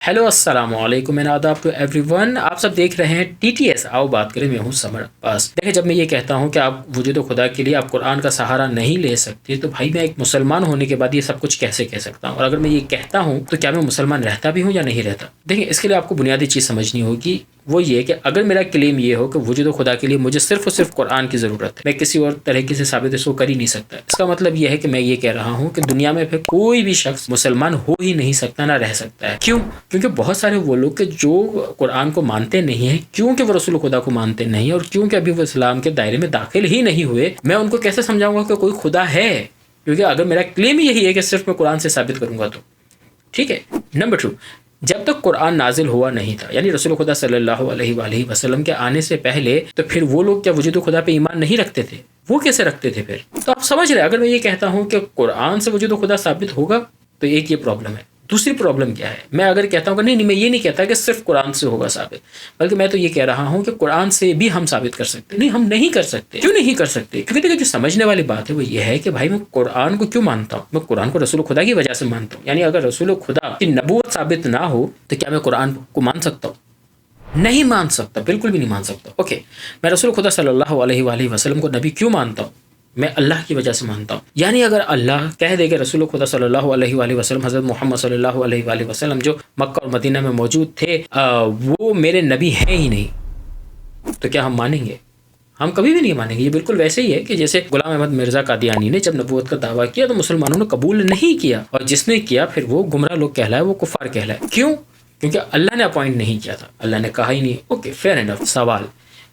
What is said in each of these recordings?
Hello अस्सलाम वालेकुम and आदाब टू एवरीवन। आप सब देख रहे हैं टीटीएस। आओ बात करें। मैं हूं समर अब्बास। देखिए, जब मैं ये कहता हूं कि आप वजूद खुदा के लिए आप कुरान का सहारा नहीं ले सकते, तो भाई मैं एक मुसलमान होने के बाद ये सब कुछ कैसे कह सकता हूं? और अगर मैं ये कहता हूं तो क्या मैं मुसलमान रहता भी हूं या नहीं रहता? देखिए, इसके लिए आपको बुनियादी चीज़ समझनी होगी। वो ये कि अगर मेरा क्लेम ये हो कि वजूद खुदा के लिए मुझे सिर्फ और सिर्फ कुरान की ज़रूरत है, मैं किसी और तरीके से साबित इसको कर ही नहीं सकता, इसका मतलब ये है कि मैं ये कह रहा हूँ कि दुनिया में फिर कोई भी शख्स मुसलमान हो ही नहीं सकता, ना रह सकता है। क्यों? क्योंकि बहुत सारे वो लोग के जो कुरान को मानते नहीं हैं, क्योंकि वो रसूल खुदा को मानते नहीं, और क्योंकि अभी वो इस्लाम के दायरे में दाखिल ही नहीं हुए, मैं उनको कैसे समझाऊंगा कि कोई खुदा है? क्योंकि अगर मेरा क्लेम यही है कि सिर्फ मैं कुरान से साबित करूंगा तो ठीक है। नंबर 2, जब तक कुरान नाजिल हुआ नहीं था, यानी रसूल खुदा सल्लल्लाहु अलैहि वसल्लम के आने से पहले, तो फिर वो लोग क्या वजूद खुदा पे ईमान नहीं रखते थे? वो कैसे रखते थे फिर? तो आप समझ रहे हैं, अगर मैं ये कहता हूँ कि कुरान से वजूद खुदा साबित होगा, तो एक ये प्रॉब्लम है। दूसरी प्रॉब्लम क्या है? मैं अगर कहता हूँ कि नहीं, मैं ये नहीं कहता कि सिर्फ कुरान से होगा साबित, बल्कि मैं तो ये कह रहा हूँ कि कुरान से भी हम साबित कर सकते। नहीं, हम नहीं कर सकते। क्यों नहीं कर सकते? क्योंकि देखिए, जो समझने वाली बात है वो ये है कि भाई मैं कुरान को क्यों मानता हूँ? मैं कुरान को रसूल खुदा की वजह से मानता हूँ। यानी अगर रसूल खुदा की नबूवत साबित ना हो तो क्या मैं कुरान को मान सकता हूँ? नहीं मान सकता, बिल्कुल भी नहीं मान सकता। ओके, मैं रसूल खुदा सल्लल्लाहु अलैहि वसल्लम को नबी क्यों मानता हूँ? मैं अल्लाह की वजह से मानता हूँ। यानी अगर अल्लाह कह दे कि रसूल खुदा सल्लल्लाहु अलैहि वसल्लम हज़रत मोहम्मद सल्लल्लाहु अलैहि वसल्लम जो मक्का और मदीना में मौजूद थे, वो मेरे नबी हैं ही नहीं, तो क्या हम मानेंगे? हम कभी भी नहीं मानेंगे। ये बिल्कुल वैसे ही है कि जैसे गुलाम अहमद मिर्ज़ा कादियानी ने जब नबूवत का दावा किया तो मुसलमानों ने कबूल नहीं किया, और जिसने किया फिर वो गुमराह लोग कहलाए, वो कुफार कहलाए। क्यों? क्योंकि अल्लाह ने अपॉइंट नहीं किया था, अल्लाह ने कहा ही नहीं। Okay, fair enough. सवाल,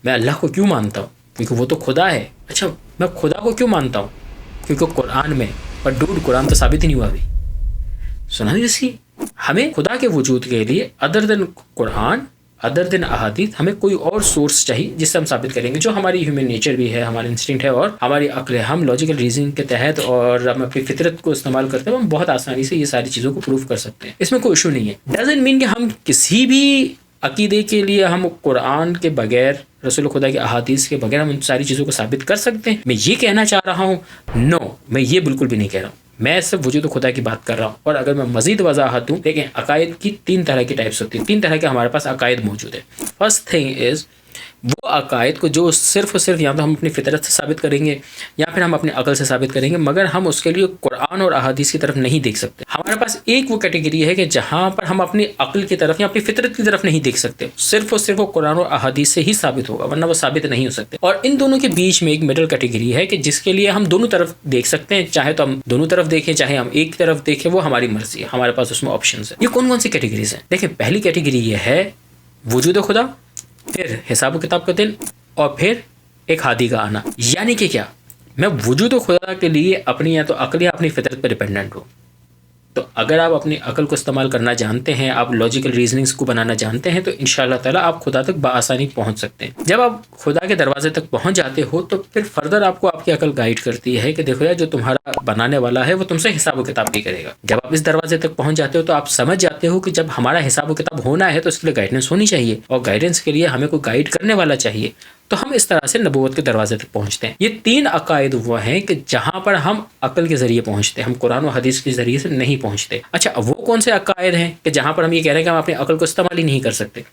मैं अल्लाह को क्यों मानता हूँ? क्योंकि वो तो खुदा है। अच्छा, मैं खुदा को क्यों मानता हूँ? क्योंकि कुरान में, पर डूड कुरान तो साबित ही नहीं हुआ अभी। सुना नहीं इसकी? हमें खुदा के वजूद के लिए other than Quran, other than अहादीस, हमें कोई और सोर्स चाहिए जिससे हम साबित करेंगे, जो हमारी ह्यूमन नेचर भी है, हमारा इंस्टिंक्ट है और हमारी अक्ल है। हम लॉजिकल रीजनिंग के तहत और हम अपनी फितरत को इस्तेमाल करते हैं, हम बहुत आसानी से ये सारी चीज़ों को प्रूव कर सकते हैं। इसमें कोई इशू नहीं है। डजंट मीन कि हम किसी भी अकीदे के लिए हम कुरान के बगैर, रसूल खुदा के अहादीस के बगैर हम उन सारी चीज़ों को साबित कर सकते हैं। मैं ये कहना चाह रहा हूँ? नो, मैं ये बिल्कुल भी नहीं कह रहा हूँ। मैं सिर्फ वजूद खुदा की बात कर रहा हूँ। और अगर मैं मज़ीद वजाहत दूँ, देखें, अकायद की 3 तरह की टाइप्स होती हैं। 3 तरह के हमारे पास अकायद मौजूद है। फर्स्ट थिंग इज़ वो अकायद को जो सिर्फ और सिर्फ या तो हम अपनी फितरत से साबित करेंगे या फिर हम अपनी अकल से साबित करेंगे, मगर हम उसके लिए कुरान और अहादीस की तरफ नहीं देख सकते। हमारे पास एक वो कैटेगरी है कि जहाँ पर हम अपनी अकल की तरफ या अपनी फितरत की तरफ नहीं देख सकते, सिर्फ और सिर्फ वो कुरान और अहादीस से ही साबित होगा, वरना वो साबित नहीं हो सकते। और इन दोनों के बीच में एक मिडिल कैटेगरी है कि जिसके लिए हम दोनों तरफ देख सकते हैं। चाहे तो हम दोनों तरफ देखें, चाहे हम एक तरफ देखें, वो हमारी मर्जी है, हमारे पास उसमें ऑप्शन है। ये कौन कौन सी कैटेगरीज हैं? देखिए, पहली कैटेगरी ये है वजूद खुदा, फिर हिसाब किताब का दिन, और फिर एक हादी का आना। यानी कि क्या, मैं वजूद खुदा के लिए अपनी या तो अकल या अपनी फितरत पर डिपेंडेंट हूँ। तो अगर आप अपनी अकल को इस्तेमाल करना जानते हैं, आप लॉजिकल रीजनिंग्स को बनाना जानते हैं, तो इंशाअल्लाह ताला आप खुदा तक बआसानी पहुंच सकते हैं। जब आप खुदा के दरवाजे तक पहुंच जाते हो तो फिर फर्दर आपको आपकी अकल गाइड करती है कि देखो यार, जो तुम्हारा बनाने वाला है वो तुमसे हिसाब किताब भी करेगा। जब आप इस दरवाजे तक पहुंच जाते हो तो आप समझ जाते हो कि जब हमारा हिसाब किताब होना है तो इसके लिए गाइडेंस होनी चाहिए, और गाइडेंस के लिए हमें कोई गाइड करने वाला चाहिए। तो हम इस तरह से नबूवत के दरवाजे तक पहुंचते हैं। ये 3 अकायद वो हैं कि जहां पर हम अकल के जरिए पहुंचते हैं, हम कुरान और हदीस के जरिए से नहीं पहुंचते। अच्छा, वो कौन से अकायद हैं कि जहां पर हम ये कह रहे हैं कि हम अपनी अकल को इस्तेमाल ही नहीं कर सकते?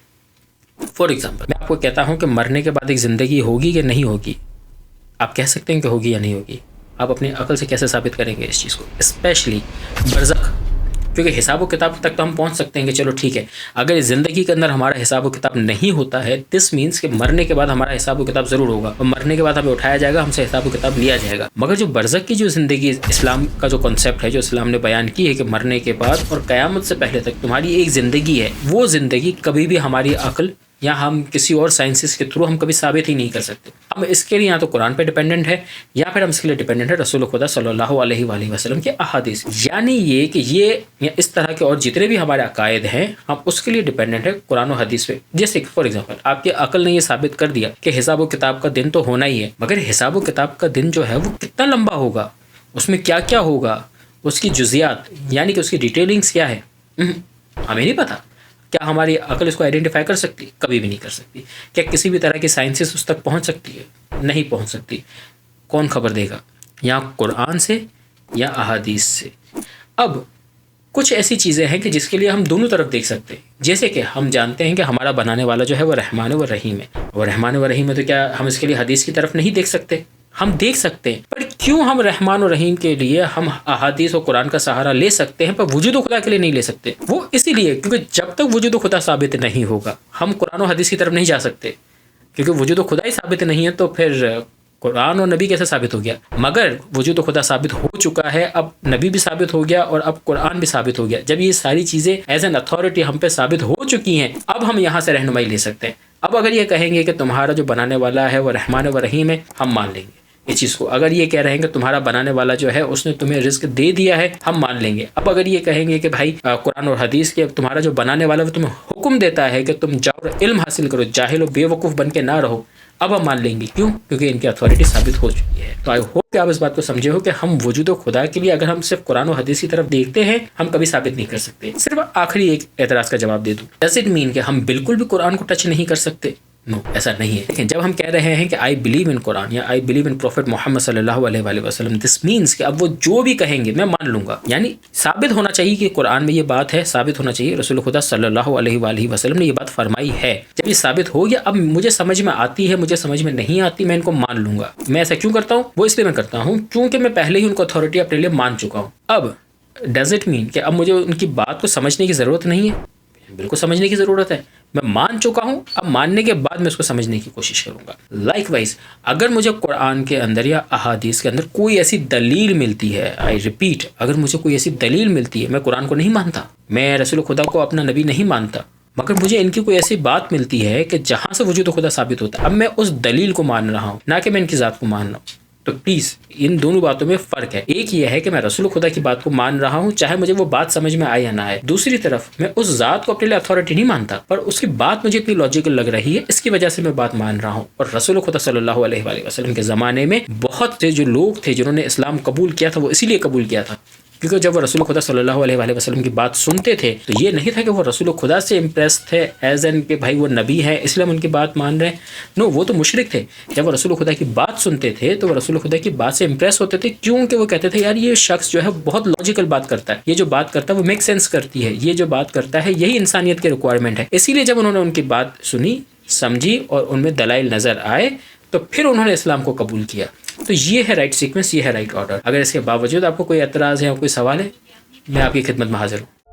फॉर एग्जाम्पल, मैं आपको कहता हूं कि मरने के बाद एक ज़िंदगी होगी कि नहीं होगी। आप कह सकते हैं कि होगी या नहीं होगी। आप अपनी अकल से कैसे साबित करेंगे इस चीज़ को? स्पेशली बरज़ख, क्योंकि हिसाब किताब तक तो हम पहुंच सकते हैं कि चलो ठीक है, अगर ज़िंदगी के अंदर हमारा हिसाब किताब नहीं होता है, दिस मीन्स कि मरने के बाद हमारा हिसाब किताब ज़रूर होगा, और मरने के बाद हमें उठाया जाएगा, हमसे हिसाब किताब लिया जाएगा। मगर जो बरज़ख की जो ज़िंदगी, इस्लाम का जो कॉन्सेप्ट है, जो इस्लाम ने बयान की है कि मरने के बाद और क़यामत से पहले तक तुम्हारी एक ज़िंदगी है, वो ज़िंदगी कभी भी हमारी अकल या हम किसी और साइंसिस के थ्रू हम कभी साबित ही नहीं कर सकते। हम इसके लिए या तो कुरान पे डिपेंडेंट है, या फिर हम इसके लिए डिपेंडेंट है रसूल खुदा सल्लल्लाहु अलैहि वसल्लम के अहादीस। यानी ये कि ये या इस तरह के और जितने भी हमारे अकायद हैं, हम उसके लिए डिपेंडेंट है कुरान और हदीस पे। जैसे फॉर एग्जाम्पल, आपकी अकल ने ये साबित कर दिया कि हिसाब किताब का दिन तो होना ही है, मगर हिसाब किताब का दिन जो है वो कितना लंबा होगा, उसमें क्या क्या होगा, उसकी जुजियात यानी कि उसकी डिटेलिंग्स क्या है, हमें नहीं पता। क्या हमारी अकल इसको आइडेंटिफाई कर सकती? कभी भी नहीं कर सकती। क्या किसी भी तरह की साइंसेस उस तक पहुंच सकती है? नहीं पहुंच सकती। कौन खबर देगा? या कुरान से या अहादीस से। अब کچھ ایسی چیزیں ہیں کہ جس کے لیے ہم دونوں طرف دیکھ سکتے ہیں، جیسے کہ ہم جانتے ہیں کہ ہمارا بنانے والا جو ہے وہ رحمان و رحیم ہے، اور رحمان و رحیم ہے، تو کیا ہم اس کے لیے حدیث کی طرف نہیں دیکھ سکتے؟ ہم دیکھ سکتے ہیں، پر کیوں ہم رحمان و رحیم کے لیے ہم احادیث و قرآن کا سہارا لے سکتے ہیں پر وجود خدا کے لیے نہیں لے سکتے؟ وہ اسی لیے کیونکہ جب تک وجود خدا ثابت نہیں ہوگا ہم قرآن و حدیث کی طرف نہیں جا سکتے، کیونکہ وجود خدا ہی ثابت نہیں ہے تو پھر قرآن اور نبی کیسے ثابت ہو گیا؟ مگر وجود خدا ثابت ہو چکا ہے، اب نبی بھی ثابت ہو گیا اور اب قرآن بھی ثابت ہو گیا۔ جب یہ ساری چیزیں ایز این اتھارٹی ہم پہ ثابت ہو چکی ہیں، اب ہم یہاں سے رہنمائی لے سکتے ہیں۔ اب اگر یہ کہیں گے کہ تمہارا جو بنانے والا ہے وہ رحمان و رحیم ہے، ہم مان لیں گے اس چیز کو۔ اگر یہ کہہ رہے ہیں کہ تمہارا بنانے والا جو ہے اس نے تمہیں رزق دے دیا ہے، ہم مان لیں گے۔ اب اگر یہ کہیں گے کہ بھائی قرآن اور حدیث کے تمہارا جو بنانے والا وہ تمہیں حکم دیتا ہے کہ تم جاؤ علم حاصل کرو، جاہل و بے وقوف بن کے نہ رہو، اب ہم مان لیں گے۔ کیوں؟ کیونکہ ان کی اتھارٹی ثابت ہو چکی ہے۔ تو آئی ہوپ کہ آپ اس بات کو سمجھے ہو کہ ہم وجود خدا کے لیے اگر ہم صرف قرآن و حدیث کی طرف دیکھتے ہیں ہم کبھی ثابت نہیں کر سکتے۔ صرف آخری ایک اعتراض کا جواب دے دوں، ڈز اٹ مین کہ ہم بالکل بھی قرآن کو ٹچ نہیں کر سکتے؟ نو، ایسا نہیں ہے۔ لیکن جب ہم کہہ رہے ہیں کہ آئی بلیو ان قرآن یا آئی بلیو ان پروفٹ محمد صلی اللہ علیہ وآلہ وسلم، دس مینس کہ اب وہ جو بھی کہیں گے میں مان لوں گا۔ یعنی ثابت ہونا چاہیے کہ قرآن میں یہ بات ہے، ثابت ہونا چاہیے رسول خدا صلی اللہ علیہ وآلہ وسلم نے یہ بات فرمائی ہے۔ جب یہ ثابت ہو گیا اب مجھے سمجھ میں آتی ہے، مجھے سمجھ میں نہیں آتی، میں ان کو مان لوں گا۔ میں ایسا کیوں کرتا ہوں؟ وہ اس لیے میں کرتا ہوں کیونکہ میں پہلے ہی ان کو اتھارٹی اپنے لیے مان چکا ہوں۔ اب ڈز اٹ مین کہ اب مجھے ان کی بات کو سمجھنے کی ضرورت نہیں ہے؟ بالکل سمجھنے کی ضرورت ہے، میں مان چکا ہوں، اب ماننے کے بعد میں اس کو سمجھنے کی کوشش کروں گا۔ لائک وائز اگر مجھے قرآن کے اندر یا احادیث کے اندر کوئی ایسی دلیل ملتی ہے، آئی ریپیٹ، اگر مجھے کوئی ایسی دلیل ملتی ہے، میں قرآن کو نہیں مانتا، میں رسول خدا کو اپنا نبی نہیں مانتا، مگر مجھے ان کی کوئی ایسی بات ملتی ہے کہ جہاں سے وجود خدا ثابت ہوتا ہے، اب میں اس دلیل کو مان رہا ہوں، نہ کہ میں ان کی ذات کو مان رہا ہوں۔ تو پلیز ان دونوں باتوں میں فرق ہے۔ ایک یہ ہے کہ میں رسول خدا کی بات کو مان رہا ہوں چاہے مجھے وہ بات سمجھ میں آئے یا نہ آئے، دوسری طرف میں اس ذات کو اپنے لیے اتھارٹی نہیں مانتا، پر اس کی بات مجھے اتنی لاجیکل لگ رہی ہے، اس کی وجہ سے میں بات مان رہا ہوں۔ اور رسول خدا صلی اللہ علیہ وآلہ وسلم کے زمانے میں بہت سے جو لوگ تھے جنہوں نے اسلام قبول کیا تھا وہ اسی لیے قبول کیا تھا کیونکہ جب وہ رسول خدا صلی اللہ علیہ وآلہ وسلم کی بات سنتے تھے تو یہ نہیں تھا کہ وہ رسول خدا سے امپریس تھے ایز این کہ بھائی وہ نبی ہے اس لیے ہم ان کی بات مان رہے ہیں، نو، وہ تو مشرک تھے۔ جب وہ رسول خدا کی بات سنتے تھے تو وہ رسول خدا کی بات سے امپریس ہوتے تھے، کیونکہ وہ کہتے تھے یار یہ شخص جو ہے بہت لاجیکل بات کرتا ہے، یہ جو بات کرتا ہے وہ میک سینس کرتی ہے، یہ جو بات کرتا ہے یہی انسانیت کی ریکوائرمنٹ ہے۔ اسی لیے جب انہوں نے ان کی بات سنی، سمجھی اور ان میں دلائل نظر آئے تو پھر انہوں نے اسلام کو قبول کیا۔ تو یہ ہے رائٹ سیکوینس، یہ ہے رائٹ آرڈر۔ اگر اس کے باوجود آپ کو کوئی اعتراض ہے یا کوئی سوال ہے، میں آپ کی خدمت میں حاضر ہوں۔